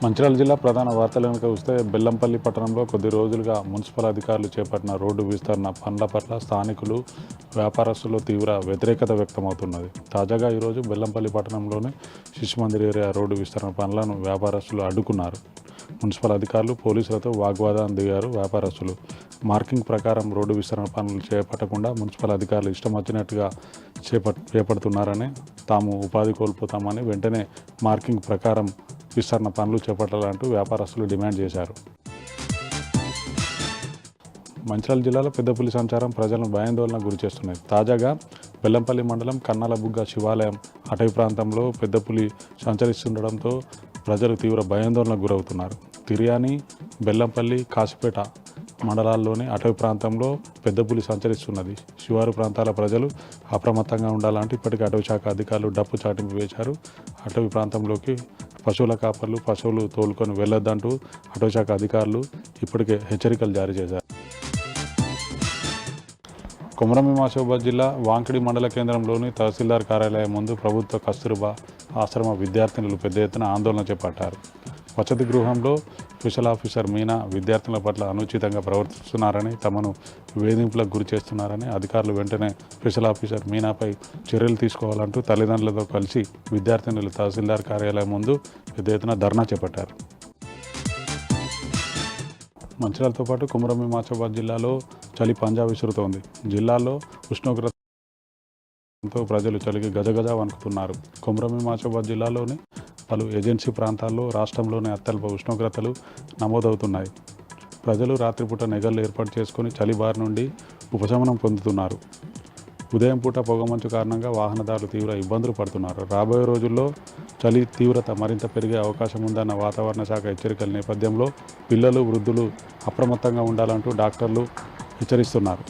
మంచిర్యాల జిల్లా ప్రధాన వార్తలను చూస్తే బెల్లంపల్లి పట్టణంలో కొద్ది రోజులుగా మున్సిపల్ అధికారులు చేపట్టిన రోడ్డు విస్తరణ పనుల పట్ల స్థానికులు వ్యాపారస్తులు తీవ్ర వ్యతిరేకత వ్యక్తమవుతున్నది. తాజాగా ఈరోజు బెల్లంపల్లి పట్టణంలోని శిశుమందిర్ ఏరియా రోడ్డు విస్తరణ పనులను వ్యాపారస్తులు అడ్డుకున్నారు. మున్సిపల్ అధికారులు పోలీసులతో వాగ్వాదానికి దిగారు. వ్యాపారస్తులు మార్కింగ్ ప్రకారం రోడ్డు విస్తరణ పనులు చేపట్టకుండా మున్సిపల్ అధికారులు ఇష్టం వచ్చినట్టుగా చేపడుతున్నారని, తాము ఉపాధి కోల్పోతామని, వెంటనే మార్కింగ్ ప్రకారం విస్తరణ పనులు చేపట్టాలంటూ వ్యాపారస్తులు డిమాండ్ చేశారు. మంచిర్యాల జిల్లాలో పెద్దపులి సంచారం ప్రజలను భయాందోళనకు గురిచేస్తున్నాయి. తాజాగా బెల్లంపల్లి మండలం కన్నాలబుగ్గ శివాలయం అటవీ ప్రాంతంలో పెద్దపులి సంచరిస్తుండడంతో ప్రజలు తీవ్ర భయాందోళనకు గురవుతున్నారు. తిర్యాని, బెల్లంపల్లి, కాసిపేట మండలాల్లోని అటవీ ప్రాంతంలో పెద్దపులి సంచరిస్తున్నది. శివారు ప్రాంతాల ప్రజలు అప్రమత్తంగా ఉండాలంటూ ఇప్పటికే అటవీ శాఖ అధికారులు డప్పు చాటింపు వేశారు. అటవీ ప్రాంతంలోకి పశువుల కాపర్లు పశువులు తోలుకొని వెళ్లొద్దంటూ అటవీ శాఖ అధికారులు ఇప్పటికే హెచ్చరికలు జారీ చేశారు. కొమరంభీం ఆసిఫాబాద్ జిల్లా వాంకిడి మండల కేంద్రంలోని తహసీల్దార్ కార్యాలయం ముందు ప్రభుత్వ కస్తూర్బా ఆశ్రమ విద్యార్థినులు పెద్ద ఎత్తున ఆందోళన చేపట్టారు. వసతి గృహంలో స్పెషల్ ఆఫీసర్ మీనా విద్యార్థుల పట్ల అనుచితంగా ప్రవర్తిస్తున్నారని, తమను వేధింపులకు గురి చేస్తున్నారని, అధికారులు వెంటనే స్పెషల్ ఆఫీసర్ మీనాపై చర్యలు తీసుకోవాలంటూ తల్లిదండ్రులతో కలిసి విద్యార్థినులు తహసీల్దార్ కార్యాలయం ముందు పెద్ద ఎత్తున ధర్నా చేపట్టారు. మంచిర్యాలతో పాటు కొమరంభీం ఆసిఫాబాద్ జిల్లాలో చలి పంజా విసురుతోంది. జిల్లాలో ఉష్ణోగ్రతతో ప్రజలు చలికి గజగజ వణుకుతున్నారు. కొమరంభీం ఆసిఫాబాద్ జిల్లాలోని పలు ఏజెన్సీ ప్రాంతాల్లో రాష్ట్రంలోని అత్యల్ప ఉష్ణోగ్రతలు నమోదవుతున్నాయి. ప్రజలు రాత్రిపూట నెగళ్ళు ఏర్పాటు చేసుకుని చలి బారి నుండి ఉపశమనం పొందుతున్నారు. ఉదయం పూట పొగమంచు కారణంగా వాహనదారులు తీవ్ర ఇబ్బందులు పడుతున్నారు. రాబోయే రోజుల్లో చలి తీవ్రత మరింత పెరిగే అవకాశం ఉందన్న వాతావరణ శాఖ హెచ్చరికల నేపథ్యంలో పిల్లలు, వృద్ధులు అప్రమత్తంగా ఉండాలంటూ డాక్టర్లు హెచ్చరిస్తున్నారు.